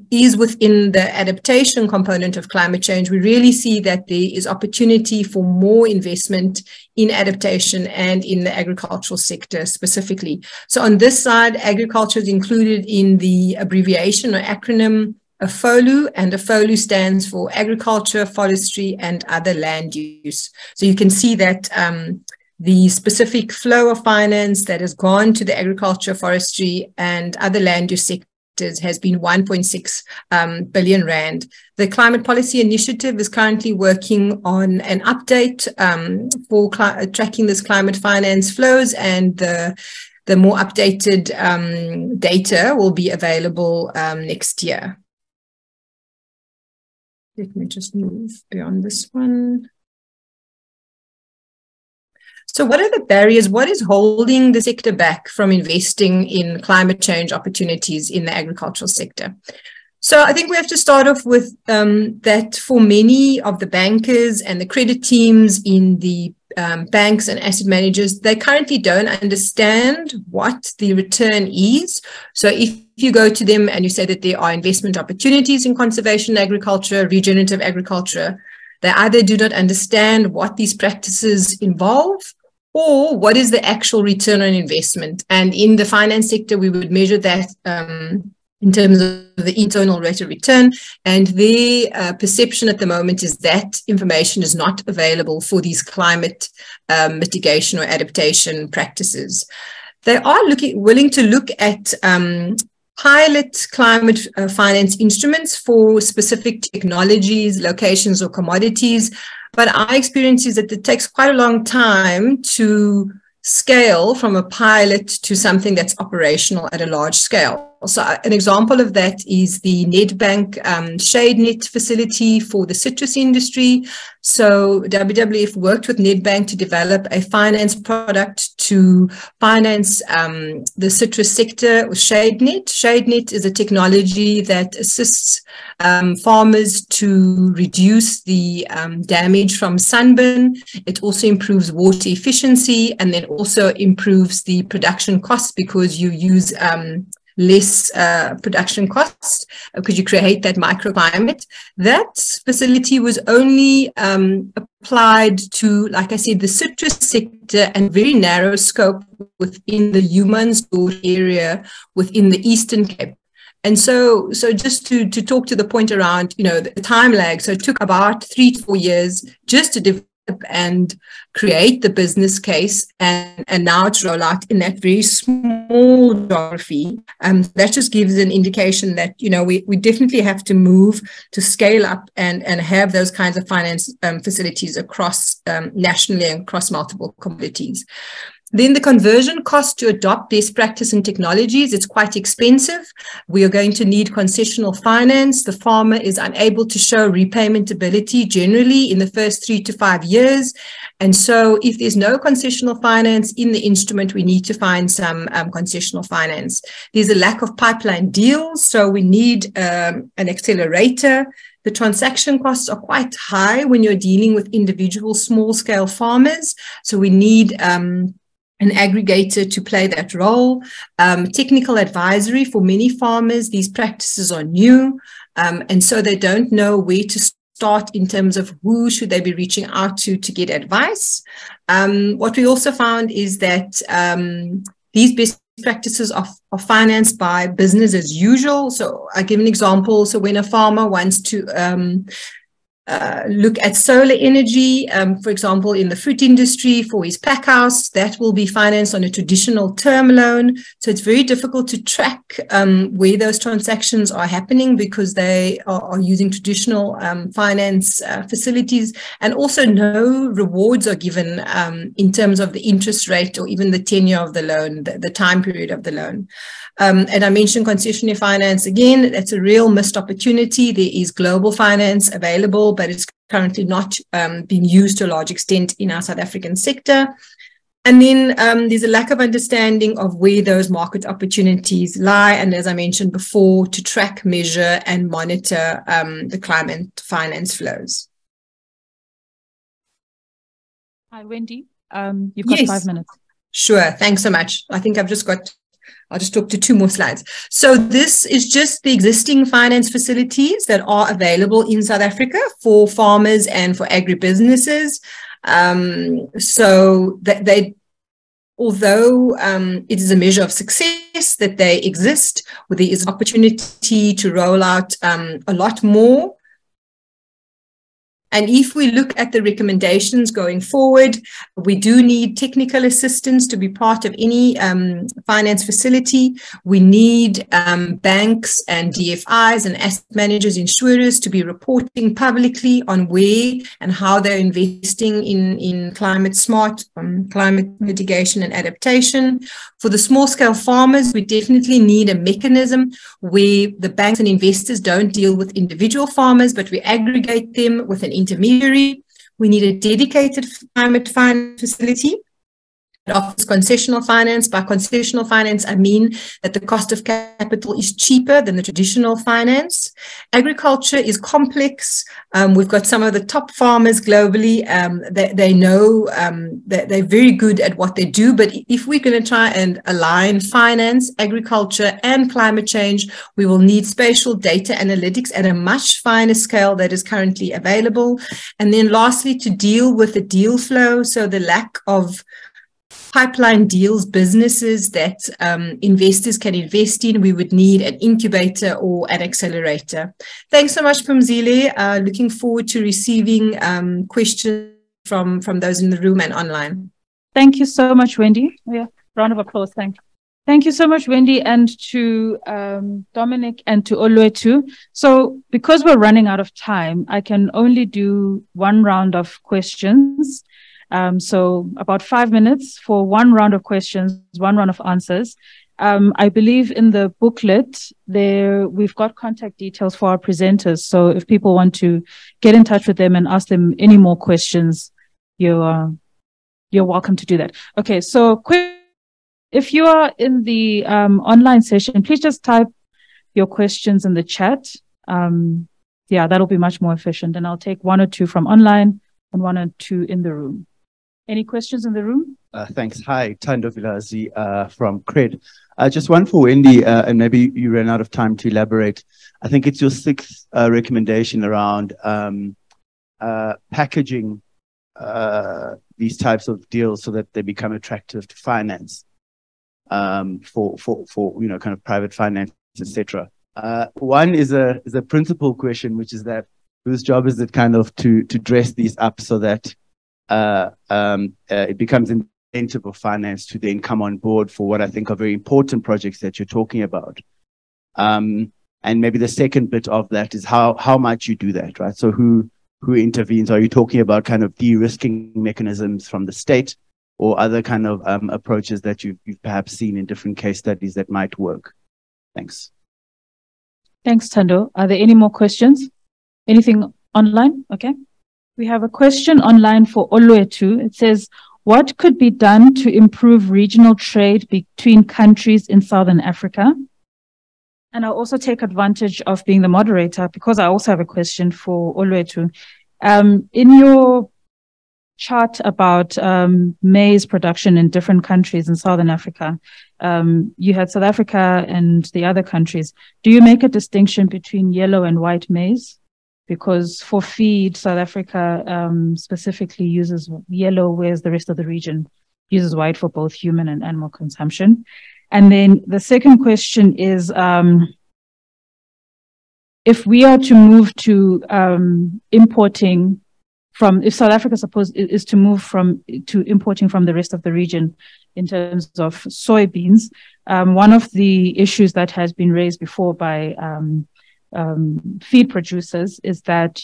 is within the adaptation component of climate change, we really see that there is opportunity for more investment in adaptation and in the agricultural sector specifically. So on this side, agriculture is included in the abbreviation or acronym AFOLU, and AFOLU stands for agriculture, forestry, and other land use. So you can see that the specific flow of finance that has gone to the agriculture, forestry, and other land use sector has been 1.6 billion rand. The Climate Policy Initiative is currently working on an update for tracking this climate finance flows, and the more updated data will be available next year. Let me just move beyond this one. So what are the barriers? What is holding the sector back from investing in climate change opportunities in the agricultural sector? So I think we have to start off with that for many of the bankers and the credit teams in the banks and asset managers, they currently don't understand what the return is. So if you go to them and you say that there are investment opportunities in conservation agriculture, regenerative agriculture, they either do not understand what these practices involve, or what is the actual return on investment. And in the finance sector, we would measure that in terms of the internal rate of return, and their perception at the moment is that information is not available for these climate mitigation or adaptation practices. They are willing to look at pilot climate finance instruments for specific technologies, locations, or commodities. But our experience is that it takes quite a long time to scale from a pilot to something that's operational at a large scale. So an example of that is the Nedbank shade net facility for the citrus industry. So WWF worked with Nedbank to develop a finance product to finance the citrus sector with shade net. Shade net is a technology that assists farmers to reduce the damage from sunburn. It also improves water efficiency, and then also improves the production costs because you use less production costs because you create that microclimate. That facility was only applied to, like I said, the citrus sector and very narrow scope within the Humansdorp area within the Eastern Cape. And so just to talk to the point around, the time lag, so it took about 3 to 4 years just to develop and create the business case, and now to roll out in that very small geography. That just gives an indication that, we definitely have to move to scale up and have those kinds of finance facilities across nationally and across multiple commodities. Then the conversion cost to adopt best practice and technologies, it's quite expensive. We are going to need concessional finance. The farmer is unable to show repayment ability generally in the first 3 to 5 years. And so if there's no concessional finance in the instrument, we need to find some concessional finance. There's a lack of pipeline deals, so we need an accelerator. The transaction costs are quite high when you're dealing with individual small-scale farmers. So we need an aggregator to play that role. Technical advisory for many farmers, these practices are new, and so they don't know where to start in terms of who should they be reaching out to get advice. What we also found is that these best practices are financed by business as usual. So I give an example. So when a farmer wants to look at solar energy, for example, in the fruit industry for his pack house, that will be financed on a traditional term loan. So it's very difficult to track where those transactions are happening because they are using traditional finance facilities, and also no rewards are given in terms of the interest rate or even the tenure of the loan, the time period of the loan. And I mentioned concessionary finance again. That's a real missed opportunity. There is global finance available, but it's currently not being used to a large extent in our South African sector. And then there's a lack of understanding of where those market opportunities lie. And as I mentioned before, to track, measure, and monitor the climate finance flows. Hi, Wendy. You've got 5 minutes. Sure. Thanks so much. I think I'll just talk to 2 more slides. So this is just the existing finance facilities that are available in South Africa for farmers and for agribusinesses. So that although it is a measure of success that they exist, there is opportunity to roll out a lot more. And if we look at the recommendations going forward, we do need technical assistance to be part of any finance facility. We need banks and DFIs and asset managers, insurers to be reporting publicly on where and how they're investing in climate smart, climate mitigation and adaptation. For the small scale farmers, we definitely need a mechanism where the banks and investors don't deal with individual farmers, but we aggregate them with an intermediary. We need a dedicated climate finance facility that offers concessional finance. By concessional finance, I mean that the cost of capital is cheaper than the traditional finance. Agriculture is complex. We've got some of the top farmers globally. They know that they're very good at what they do. But if we're going to try and align finance, agriculture, and climate change, we will need spatial data analytics at a much finer scale that is currently available. And then lastly, to deal with the deal flow, so the lack of pipeline deals, businesses that investors can invest in, we would need an incubator or an accelerator. Thanks so much, Phumzile. Looking forward to receiving questions from those in the room and online. Thank you so much, Wendy. Yeah, round of applause. Thank you so much, Wendy, and to Dominic and to Olwethu. So because we're running out of time, I can only do 1 round of questions. So about 5 minutes for 1 round of questions, 1 round of answers. I believe in the booklet there, we've got contact details for our presenters. So if people want to get in touch with them and ask them any more questions, you're welcome to do that. Okay, so if you are in the online session, please just type your questions in the chat. Yeah, that'll be much more efficient. And I'll take 1 or 2 from online and 1 or 2 in the room. Any questions in the room? Thanks. Hi, Thando Vilazi from CRED. Just one for Wendy, and maybe you ran out of time to elaborate. I think it's your 6th recommendation around packaging these types of deals so that they become attractive to finance for kind of private finance, etc. One is a principal question, which is that whose job is it kind of to dress these up so that it becomes an incentive of finance to then come on board for what I think are very important projects that you're talking about. And maybe the second bit of that is how much you do that, right? So who intervenes? Are you talking about kind of de-risking mechanisms from the state or other kind of approaches that you've perhaps seen in different case studies that might work? Thanks. Thanks, Thando. Are there any more questions? Anything online? Okay. We have a question online for Olwethu. It says, what could be done to improve regional trade between countries in Southern Africa? And I'll also take advantage of being the moderator because I also have a question for Olwethu. In your chart about maize production in different countries in Southern Africa, you had South Africa and the other countries. Do you make a distinction between yellow and white maize? Because for feed, South Africa specifically uses yellow, whereas the rest of the region uses white for both human and animal consumption. And then the second question is, if we are to move to importing from, if South Africa is to move to importing from the rest of the region in terms of soybeans, one of the issues that has been raised before by feed producers is that,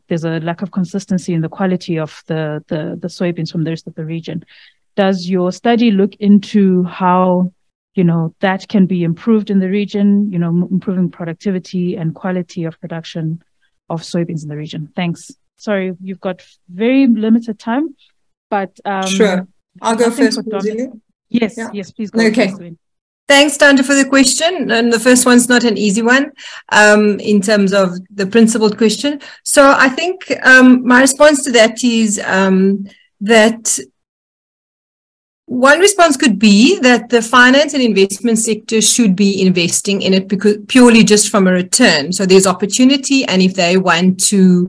there's a lack of consistency in the quality of the soybeans from the rest of the region. Does your study look into how, that can be improved in the region, improving productivity and quality of production of soybeans in the region? Thanks. Sorry, you've got very limited time, but sure. I'll go first. Yes, yes, please go. Okay. First. Thanks, Tanda, for the question. And the first one's not an easy one in terms of the principled question. So I think my response to that is that one response could be that the finance and investment sector should be investing in it because purely just from a return. So there's opportunity, and if they want to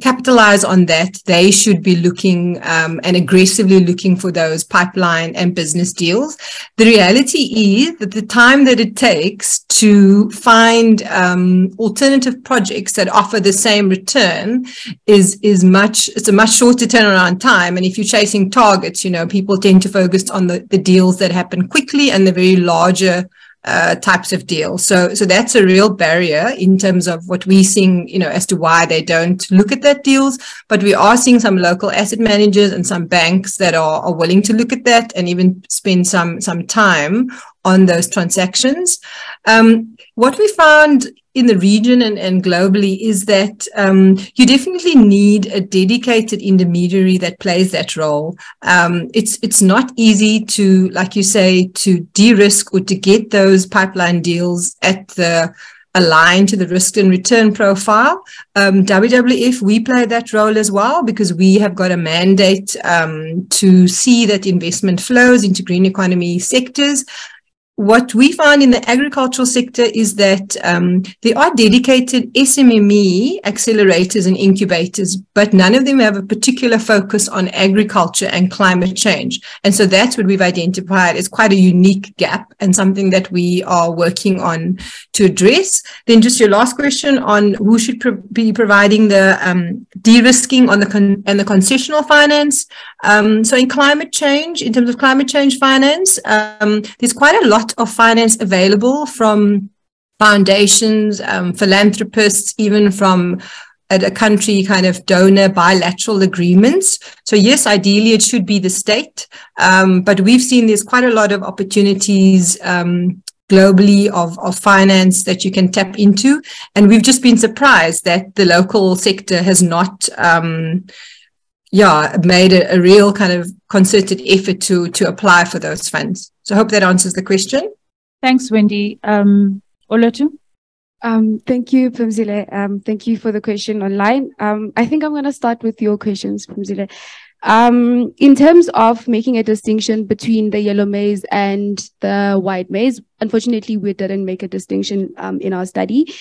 capitalize on that, they should be looking and aggressively looking for those pipeline and business deals. The reality is that the time that it takes to find alternative projects that offer the same return it's a much shorter turnaround time. And if you're chasing targets, people tend to focus on the deals that happen quickly and the very larger types of deals. So that's a real barrier in terms of what we're seeing, as to why they don't look at that deals. But we are seeing some local asset managers and some banks that are willing to look at that and even spend some time on those transactions. What we found in the region and globally is that you definitely need a dedicated intermediary that plays that role. It's not easy to, like you say, to de-risk or to get those pipeline deals aligned to the risk and return profile. WWF, we play that role as well because we have got a mandate to see that investment flows into green economy sectors. What we find in the agricultural sector is that there are dedicated SMME accelerators and incubators, but none of them have a particular focus on agriculture and climate change. And so that's what we've identified as quite a unique gap and something that we are working on to address. Then just your last question on who should be providing the de-risking on and the concessional finance. So in terms of climate change finance, there's quite a lot of finance available from foundations, philanthropists, even from a country kind of donor bilateral agreements. So yes, ideally it should be the state, but we've seen there's quite a lot of opportunities globally of finance that you can tap into. And we've just been surprised that the local sector has not made a real kind of concerted effort to apply for those funds. So I hope that answers the question. Thanks, Wendy. Olwethu? Thank you, Phumzile. Thank you for the question online. I think I'm going to start with your questions, Phumzile. In terms of making a distinction between the yellow maize and the white maize, unfortunately, we didn't make a distinction in our study.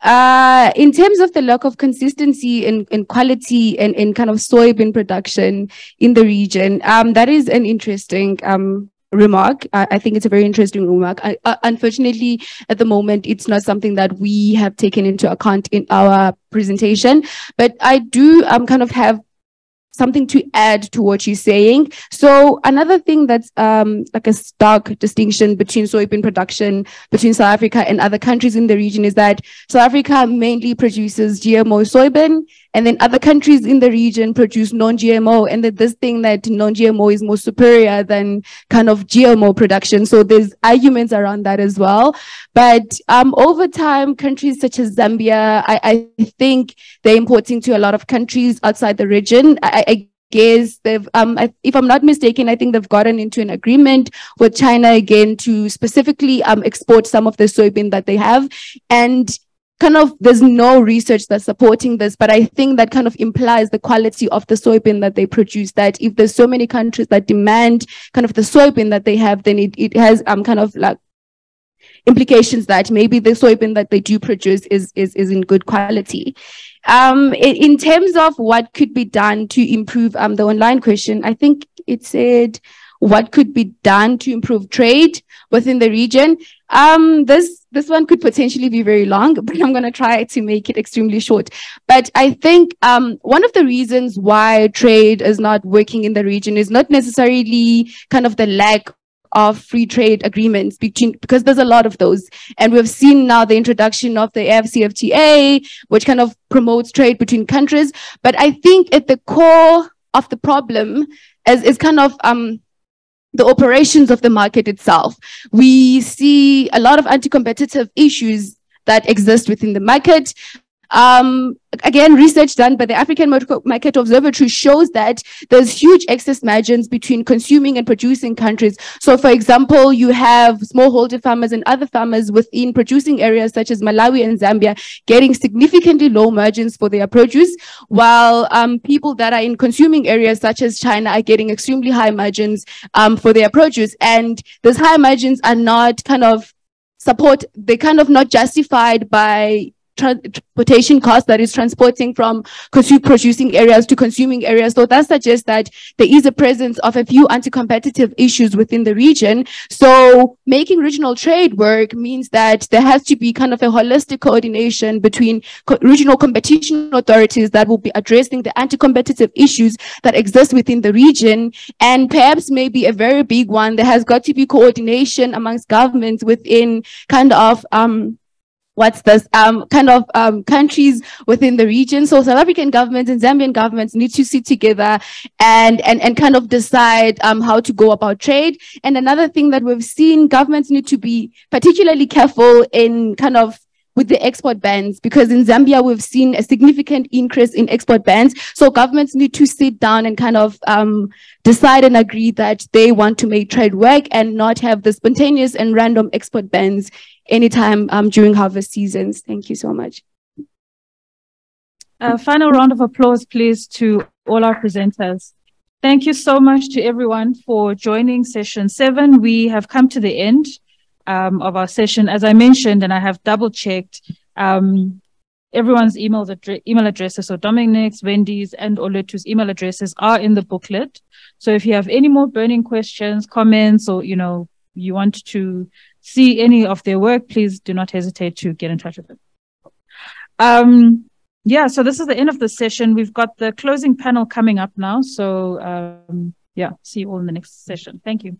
In terms of the lack of consistency in quality and in kind of soybean production in the region, that is an interesting remark. I think it's a very interesting remark. Unfortunately, at the moment, it's not something that we have taken into account in our presentation, but I do kind of have something to add to what you're saying. So another thing that's like a stark distinction between soybean production between South Africa and other countries in the region is that South Africa mainly produces GMO soybean, and then other countries in the region produce non-GMO, and that this thing that non-GMO is more superior than kind of GMO production. So there's arguments around that as well. But over time, countries such as Zambia, I think they're importing to a lot of countries outside the region. I guess they've, if I'm not mistaken, I think they've gotten into an agreement with China again to specifically export some of the soybean that they have. And kind of there's no research that's supporting this, but I think that kind of implies the quality of the soybean that they produce, that if there's so many countries that demand kind of the soybean that they have, then it has kind of like implications that maybe the soybean that they do produce is in good quality. In terms of what could be done to improve the online question, I think it said what could be done to improve trade within the region. this one could potentially be very long, but I'm going to try to make it extremely short. But I think one of the reasons why trade is not working in the region is not necessarily kind of the lack of free trade agreements because there's a lot of those. And we've seen now the introduction of the AfCFTA, which kind of promotes trade between countries. But I think at the core of the problem is kind of the operations of the market itself. We see a lot of anti-competitive issues that exist within the market. Again, research done by the African Market Observatory shows that there's huge excess margins between consuming and producing countries. So, for example, you have smallholder farmers and other farmers within producing areas such as Malawi and Zambia getting significantly low margins for their produce, while people that are in consuming areas such as China are getting extremely high margins for their produce. And those high margins are not they're kind of not justified by transportation costs, that is transporting from producing areas to consuming areas. So that suggests that there is a presence of a few anti-competitive issues within the region. So making regional trade work means that there has to be kind of a holistic coordination between regional competition authorities that will be addressing the anti-competitive issues that exist within the region. And perhaps maybe a very big one, there has got to be coordination amongst governments within kind of countries within the region. So South African governments and Zambian governments need to sit together and kind of decide how to go about trade. And another thing that we've seen, governments need to be particularly careful in kind of with the export bans, because in Zambia, we've seen a significant increase in export bans. So governments need to sit down and kind of decide and agree that they want to make trade work and not have the spontaneous and random export bans anytime during harvest seasons. Thank you so much. Final round of applause, please, to all our presenters. Thank you so much to everyone for joining session 7. We have come to the end of our session. As I mentioned, and I have double checked, everyone's email addresses, so Dominic's, Wendy's, and Olwethu's email addresses are in the booklet. So if you have any more burning questions, comments, or you want to see any of their work, please do not hesitate to get in touch with them. Yeah, so this is the end of the session. We've got the closing panel coming up now. So yeah, see you all in the next session. Thank you.